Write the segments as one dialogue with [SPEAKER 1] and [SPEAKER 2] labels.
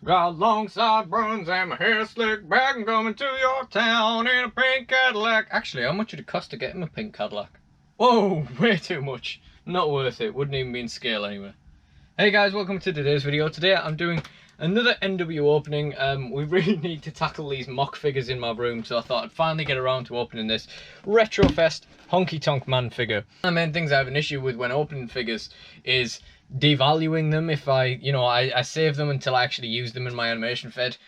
[SPEAKER 1] Got long sideburns and my hair slicked back and coming to your town in a pink Cadillac. Actually, how much would it cost to get him a pink Cadillac? Whoa, way too much. Not worth it. Wouldn't even be in scale anyway. Hey guys, welcome to today's video. Today I'm doing another NW opening. We really need to tackle these mock figures in my room, so I thought I'd finally get around to opening this Retrofest Honky Tonk Man figure. The main things I have an issue with when opening figures is devaluing them. If I save them until I actually use them in my animation fed,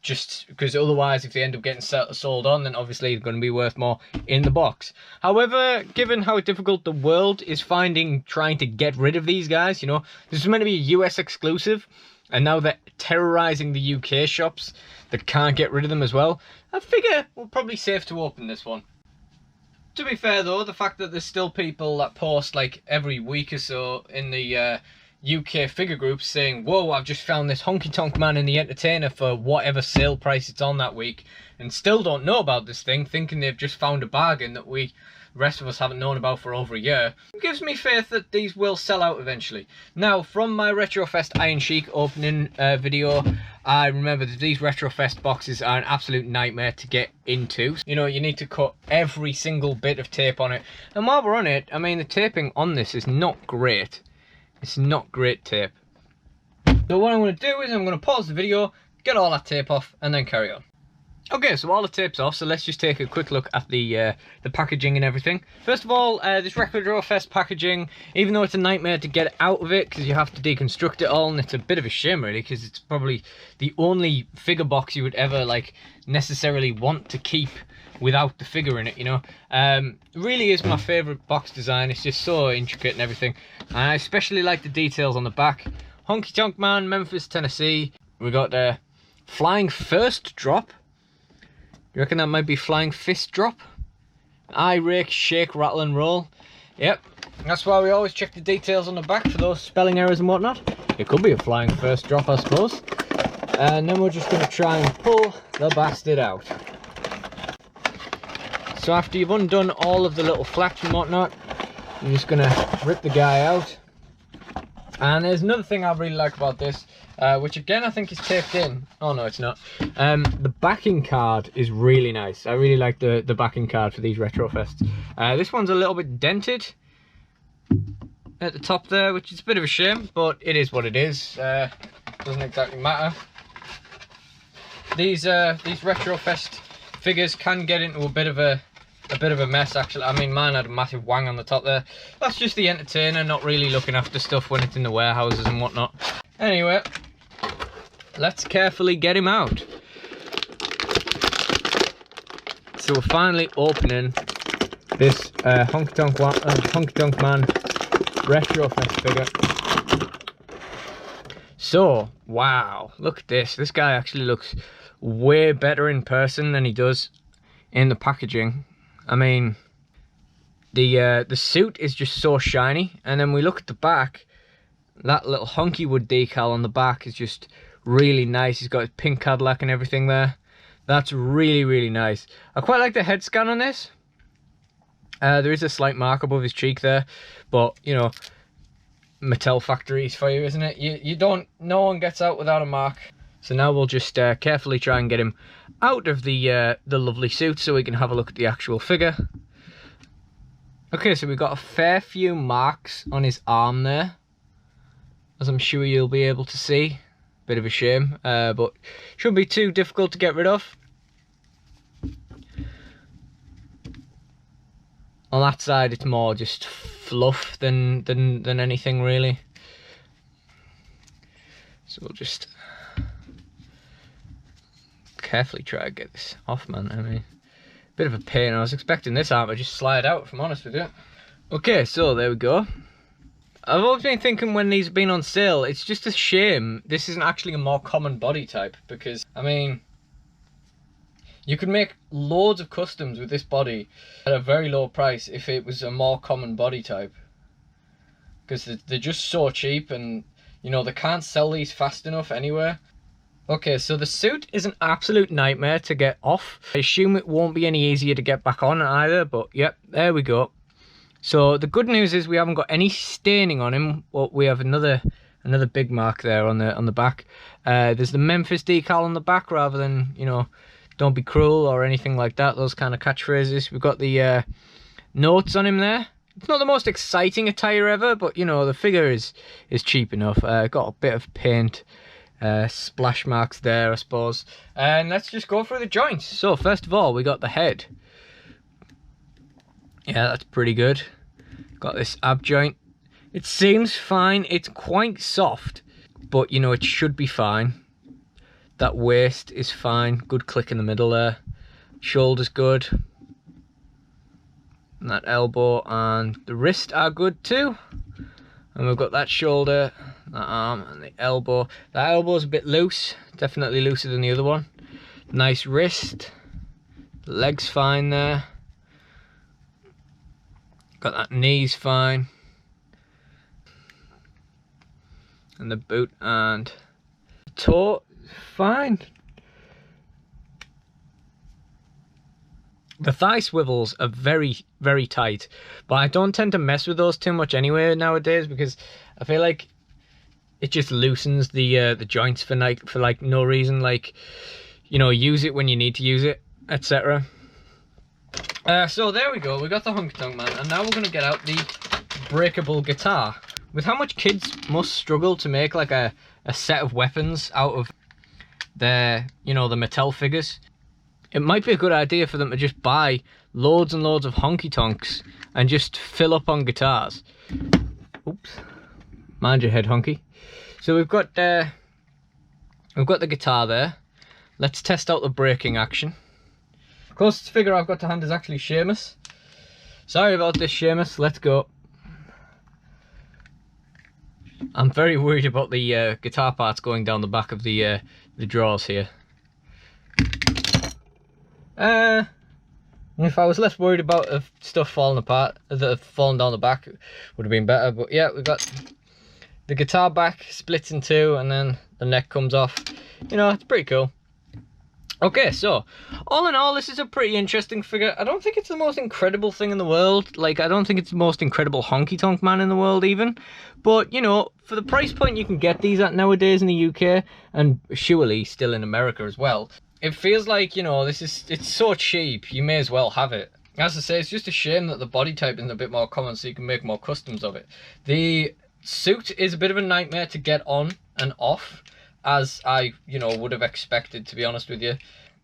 [SPEAKER 1] just because otherwise if they end up getting sold on, then obviously they're going to be worth more in the box. However, given how difficult the world is trying to get rid of these guys, this is meant to be a US exclusive, and now they're terrorizing the UK shops that can't get rid of them as well, I figure we're probably safe to open this one. To be fair though, the fact that there's still people that post like every week or so in the UK figure groups saying, whoa, I've just found this Honky Tonk Man in the Entertainer for whatever sale price it's on that week, and still don't know about this thing, thinking they've just found a bargain that the rest of us haven't known about for over a year, it gives me faith that these will sell out eventually. Now, from my Retrofest Iron Sheik opening video, I remember that these Retrofest boxes are an absolute nightmare to get into. You need to cut every single bit of tape on it. And while we're on it, I mean, the taping on this is not great. It's not great tape. So what I'm going to do is I'm going to pause the video, get all that tape off, and then carry on. Okay, so all the tape's off, so let's just take a quick look at the packaging and everything. First of all, this Retrofest packaging, even though it's a nightmare to get out of it because you have to deconstruct it all, and it's a bit of a shame really, because it's probably the only figure box you would ever necessarily want to keep without the figure in it, really is my favourite box design. It's just so intricate and everything, and I especially like the details on the back. Honky Tonk Man, Memphis, Tennessee. We got the Flying First Drop. You reckon that might be Flying Fist Drop? Eye rake, shake, rattle and roll. Yep, that's why we always check the details on the back for those spelling errors and whatnot. It could be a Flying First Drop, I suppose. And then we're just going to try and pull the bastard out. So after you've undone all of the little flaps and whatnot, you're just going to rip the guy out. And there's another thing I really like about this, which again I think is taped in. Oh no, it's not. The backing card is really nice. I really like the backing card for these Retrofests. This one's a little bit dented at the top there, which is a bit of a shame, but it is what it is. Doesn't exactly matter. These Retrofest figures can get into a bit of a mess actually. I mean, mine had a massive wang on the top there. That's just the Entertainer not really looking after stuff when it's in the warehouses and whatnot. Anyway, let's carefully get him out. So we're finally opening this Honky Tonk Man Retrofest figure. So, wow, look at this. This guy actually looks way better in person than he does in the packaging. I mean, the suit is just so shiny, and then we look at the back. That little honky wood decal on the back is just really nice. He's got his pink Cadillac and everything there. That's really, really nice. I quite like the head scan on this. There is a slight mark above his cheek there, but Mattel factories for you, isn't it? No one gets out without a mark. So now we'll just carefully try and get him out of the lovely suit so we can have a look at the actual figure. Okay, so we've got a fair few marks on his arm there, as I'm sure you'll be able to see. Bit of a shame, but shouldn't be too difficult to get rid of. On that side, it's more just fluff than anything really. So we'll just carefully try to get this off, man. I mean, bit of a pain. I was expecting this arm to just slide out, if I'm honest with you. Okay, so there we go. I've always been thinking when these have been on sale, it's just a shame this isn't actually a more common body type, because, I mean, you could make loads of customs with this body at a very low price if it was a more common body type. Because they're just so cheap, and, they can't sell these fast enough anywhere. Okay, so the suit is an absolute nightmare to get off. I assume it won't be any easier to get back on either, but yep, there we go. So the good news is we haven't got any staining on him, but we have another Another big mark there on the back. There's the Memphis decal on the back rather than, you know, don't be cruel or anything like that. Those kind of catchphrases. We've got the notes on him there. It's not the most exciting attire ever, but you know, the figure is cheap enough. Got a bit of paint splash marks there, I suppose. And let's just go through the joints. So first of all, we got the head. Yeah, that's pretty good. Got this ab joint. It seems fine. It's quite soft, but you know, it should be fine. That waist is fine. Good click in the middle there. Shoulder's good. And that elbow and the wrist are good too. And we've got that shoulder, that arm, and the elbow. That elbow's a bit loose. Definitely looser than the other one. Nice wrist. The leg's fine there. Got that knee's fine. And the boot and the toe, fine. The thigh swivels are very, very tight, but I don't tend to mess with those too much anyway nowadays, because I feel like it just loosens the joints for like no reason. Like, you know, use it when you need to use it, etc. So there we go. We got the Honky Tonk Man, and now we're gonna get out the breakable guitar. With how much kids must struggle to make like a set of weapons out of their, you know, the Mattel figures, it might be a good idea for them to just buy loads and loads of honky tonks and just fill up on guitars. Oops, mind your head, honky. So we've got the guitar there. Let's test out the braking action. Of course, the figure I've got to hand is actually Seamus. Sorry about this, Seamus. Let's go. I'm very worried about the guitar parts going down the back of the drawers here. If I was less worried about stuff falling apart, falling down the back, it would have been better. But yeah, we've got the guitar back splits in two, and then the neck comes off. You know, it's pretty cool. Okay, so all in all, this is a pretty interesting figure. I don't think it's the most incredible thing in the world. Like, I don't think it's the most incredible Honky Tonk Man in the world even. But, you know, for the price point you can get these at nowadays in the UK, and surely still in America as well, it feels like, you know, it's so cheap, you may as well have it. As I say, it's just a shame that the body type isn't a bit more common so you can make more customs of it. The suit is a bit of a nightmare to get on and off, as I, you know, would have expected, to be honest with you.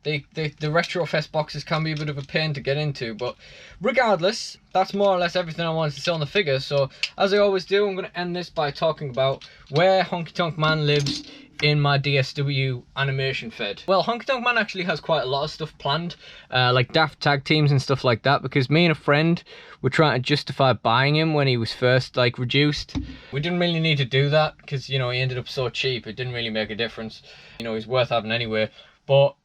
[SPEAKER 1] The Retrofest boxes can be a bit of a pain to get into, but regardless, that's more or less everything I wanted to say on the figure. So, as I always do, I'm going to end this by talking about where Honky Tonk Man lives in my DSW animation fed. Well, Honky Tonk Man actually has quite a lot of stuff planned, like daft tag teams and stuff like that, because me and a friend were trying to justify buying him when he was first like reduced. We didn't really need to do that because, you know, he ended up so cheap, it didn't really make a difference. You know, he's worth having anyway. But,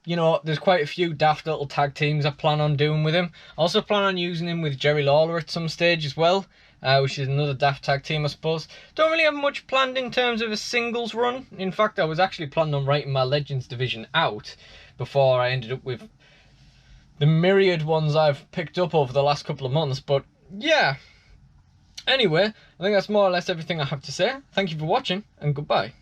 [SPEAKER 1] you know, there's quite a few daft little tag teams I plan on doing with him. I also plan on using him with Jerry Lawler at some stage as well, which is another daft tag team, I suppose. Don't really have much planned in terms of a singles run. In fact, I was actually planning on writing my Legends division out before I ended up with the myriad ones I've picked up over the last couple of months. But yeah, anyway, I think that's more or less everything I have to say. Thank you for watching, and goodbye.